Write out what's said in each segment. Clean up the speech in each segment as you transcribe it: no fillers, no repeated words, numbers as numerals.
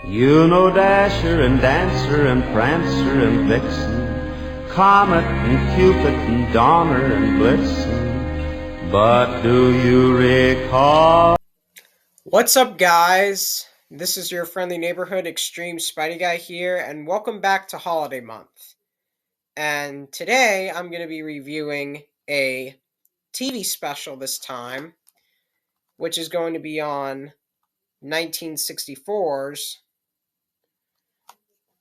You know Dasher and Dancer and Prancer and Vixen, Comet and Cupid and Donner and Blitzen, but do you recall? What's up, guys? This is your friendly neighborhood Extreme Spidey Guy here, and welcome back to Holiday Month. And today I'm going to be reviewing a TV special this time, which is going to be on 1964's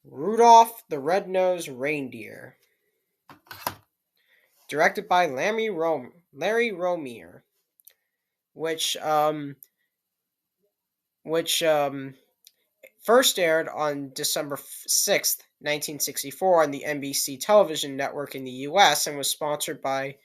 Rudolph the Red-Nosed Reindeer, directed by Larry Romier, which first aired on December 6th, 1964 on the NBC television network in the US and was sponsored by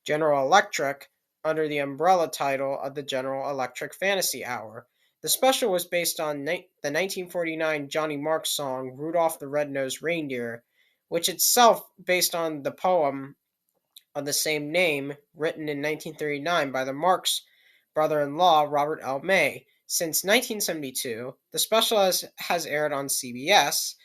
General Electric under the umbrella title of the General Electric Fantasy Hour. The special was based on the 1949 Johnny Marks song Rudolph the Red-Nosed Reindeer, which itself based on the poem of the same name written in 1939 by the Marks brother-in-law Robert L. May. Since 1972, the special has aired on CBS.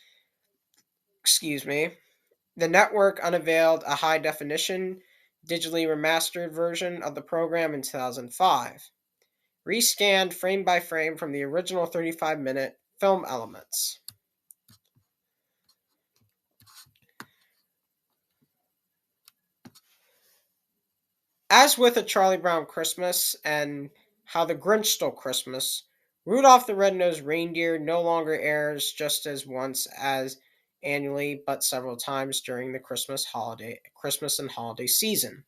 The network unveiled a high-definition, digitally remastered version of the program in 2005, rescanned frame by frame from the original 35-minute film elements. As with A Charlie Brown Christmas and How the Grinch Stole Christmas, Rudolph the Red-Nosed Reindeer no longer airs just as once as annually, but several times during the Christmas and holiday season.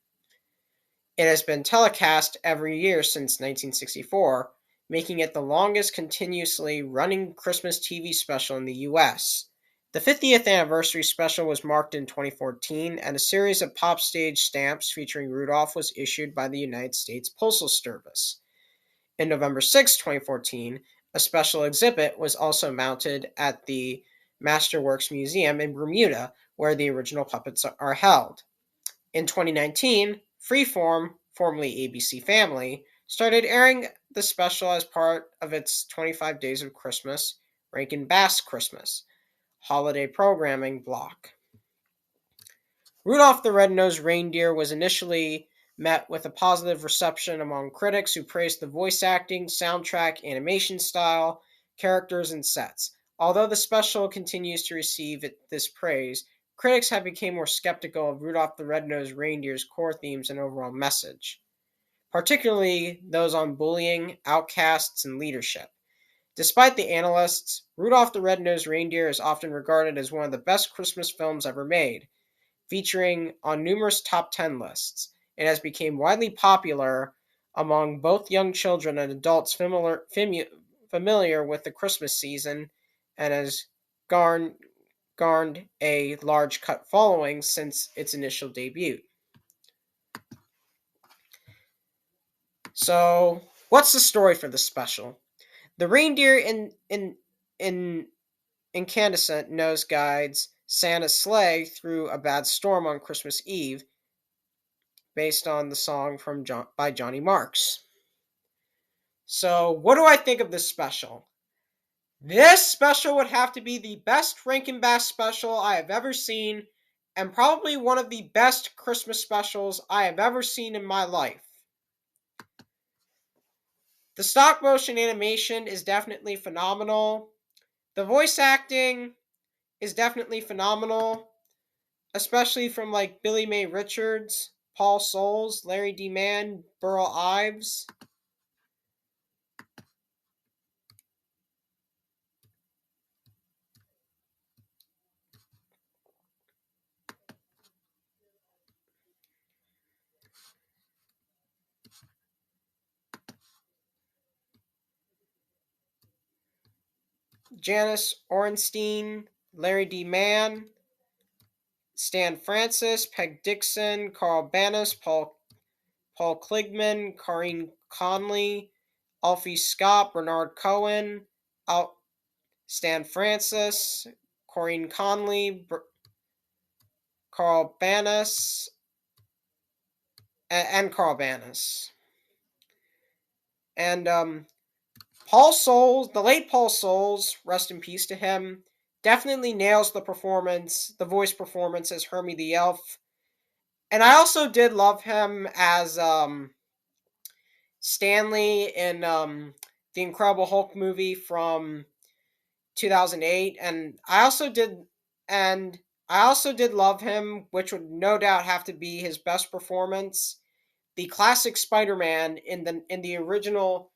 It has been telecast every year since 1964, making it the longest continuously running Christmas TV special in the US. The 50th anniversary special was marked in 2014, and a series of pop stage stamps featuring Rudolph was issued by the United States Postal Service. In November 6, 2014, a special exhibit was also mounted at the Masterworks Museum in Bermuda, where the original puppets are held. In 2019, Freeform, formerly ABC Family, started airing the special as part of its 25 Days of Christmas, Rankin Bass Christmas holiday programming block. Rudolph the Red-Nosed Reindeer was initially met with a positive reception among critics who praised the voice acting, soundtrack, animation style, characters, and sets. Although the special continues to receive this praise, critics have become more skeptical of Rudolph the Red-Nosed Reindeer's core themes and overall message, particularly those on bullying, outcasts, and leadership. Despite the analysts, Rudolph the Red-Nosed Reindeer is often regarded as one of the best Christmas films ever made, featuring on numerous top 10 lists. It has become widely popular among both young children and adults familiar with the Christmas season and has garnered a large cult following since its initial debut. So, what's the story for the special? The reindeer incandescent nose guides Santa's sleigh through a bad storm on Christmas Eve, based on the song by Johnny Marks. So, what do I think of this special? This special would have to be the best Rankin Bass special I have ever seen, and probably one of the best Christmas specials I have ever seen in my life. The stop motion animation is definitely phenomenal. The voice acting is definitely phenomenal, especially from like Billy Mae Richards, Paul Soles, Larry D. Mann, Burl Ives. Janice Orenstein, Larry D. Mann, Stan Francis, Peg Dixon, Carl Banas, Paul Kligman, Corrine Conley, Alfie Scott, Bernard Cohen, Stan Francis, Corrine Conley, Carl Banas, and Carl Banas. And Paul Souls, the late Paul Souls, rest in peace to him, definitely nails the voice performance as Hermie the Elf. And I also did love him as Stanley in the Incredible Hulk movie from 2008, and I also did love him, which would no doubt have to be his best performance. The classic Spider-Man in the original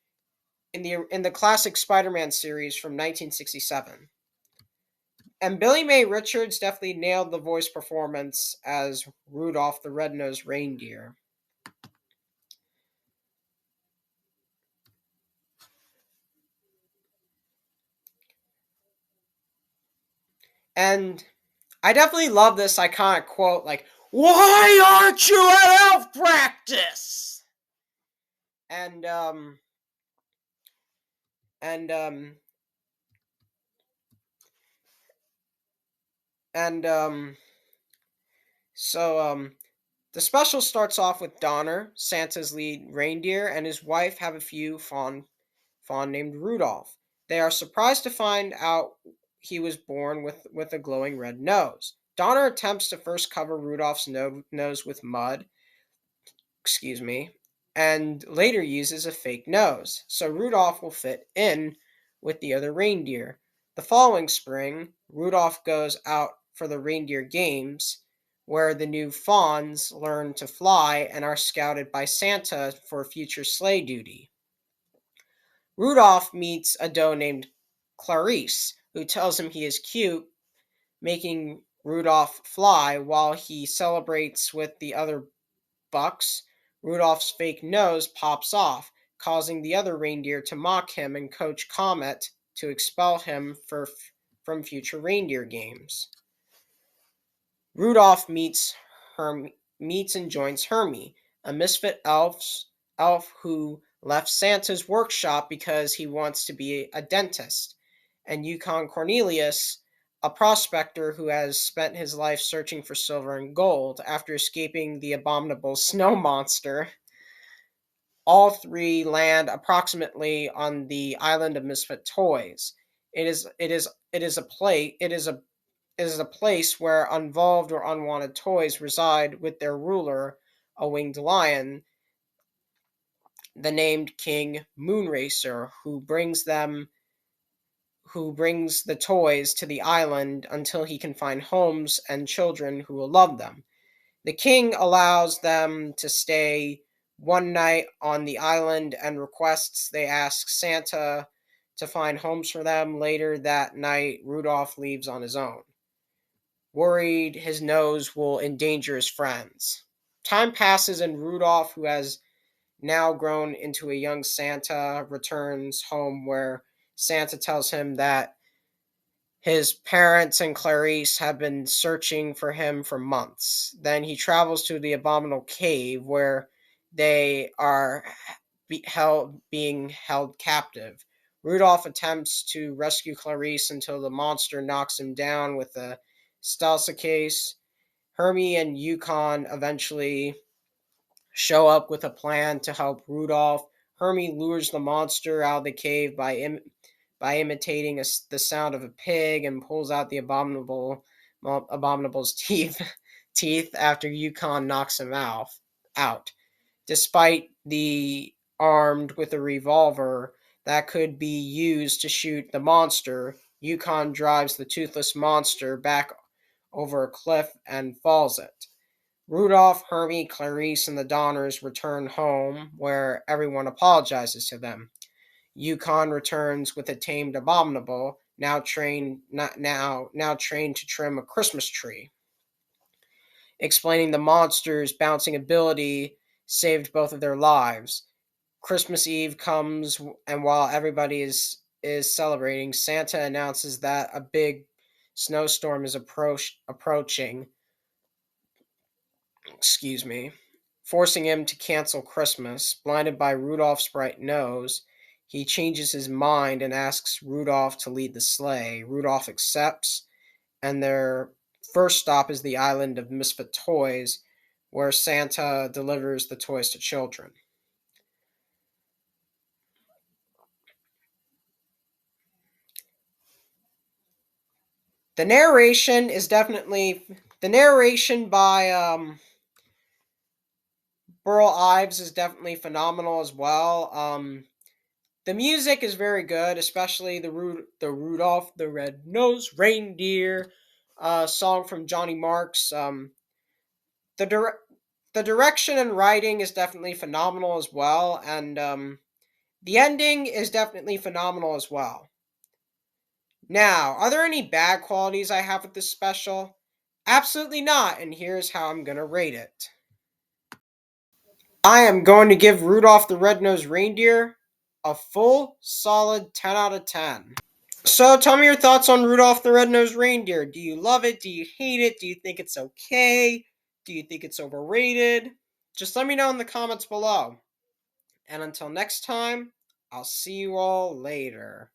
in the classic Spider-Man series from 1967. And Billy May Richards definitely nailed the voice performance as Rudolph the Red-Nosed Reindeer. And I definitely love this iconic quote, like, "Why aren't you at elf practice?" And and um and so the special starts off with Donner, Santa's lead reindeer, and his wife have a fawn named Rudolph. They are surprised to find out he was born with a glowing red nose. Donner attempts to first cover Rudolph's nose with mud, excuse me, and later uses a fake nose, so Rudolph will fit in with the other reindeer. The following spring, Rudolph goes out for the reindeer games, where the new fawns learn to fly and are scouted by Santa for future sleigh duty. Rudolph meets a doe named Clarice, who tells him he is cute, making Rudolph fly while he celebrates with the other bucks. Rudolph's fake nose pops off, causing the other reindeer to mock him and Coach Comet to expel him from future reindeer games. Rudolph meets and joins Hermie, a misfit elf who left Santa's workshop because he wants to be a dentist, and Yukon Cornelius, a prospector who has spent his life searching for silver and gold after escaping the abominable snow monster. All three land approximately on the island of misfit toys. It is a place where involved or unwanted toys reside with their ruler, a winged lion, the named King Moonracer, who brings the toys to the island until he can find homes and children who will love them. The king allows them to stay one night on the island and requests they ask Santa to find homes for them. Later that night, Rudolph leaves on his own, worried his nose will endanger his friends. Time passes and Rudolph, who has now grown into a young Santa, returns home where Santa tells him that his parents and Clarice have been searching for him for months. Then he travels to the abominable cave where they are being held captive. Rudolph attempts to rescue Clarice until the monster knocks him down with a Stalsa case. Hermie and Yukon eventually show up with a plan to help Rudolph. Hermie lures the monster out of the cave by imitating the sound of a pig and pulls out the abominable's teeth after Yukon knocks him out. Despite the armed with a revolver that could be used to shoot the monster, Yukon drives the toothless monster back over a cliff and falls it. Rudolph, Hermie, Clarice, and the Donners return home, where everyone apologizes to them. Yukon returns with a tamed abominable, now trained to trim a Christmas tree, explaining the monster's bouncing ability saved both of their lives. Christmas Eve comes, and while everybody is celebrating, Santa announces that a big snowstorm is approaching. Excuse me. Forcing him to cancel Christmas. Blinded by Rudolph's bright nose, he changes his mind and asks Rudolph to lead the sleigh. Rudolph accepts, and their first stop is the island of misfit toys, where Santa delivers the toys to children. The narration is definitely the narration by Burl Ives is definitely phenomenal as well. The music is very good, especially the Rudolph the Red-Nosed Reindeer song from Johnny Marks. The dir- the direction and writing is definitely phenomenal as well, and the ending is definitely phenomenal as well. Now, are there any bad qualities I have with this special? Absolutely not, and here's how I'm gonna rate it. I am going to give Rudolph the Red-Nosed Reindeer a full solid 10 out of 10. So tell me your thoughts on Rudolph the Red-Nosed Reindeer. Do you love it? Do you hate it? Do you think it's okay? Do you think it's overrated? Just let me know in the comments below. And until next time, I'll see you all later.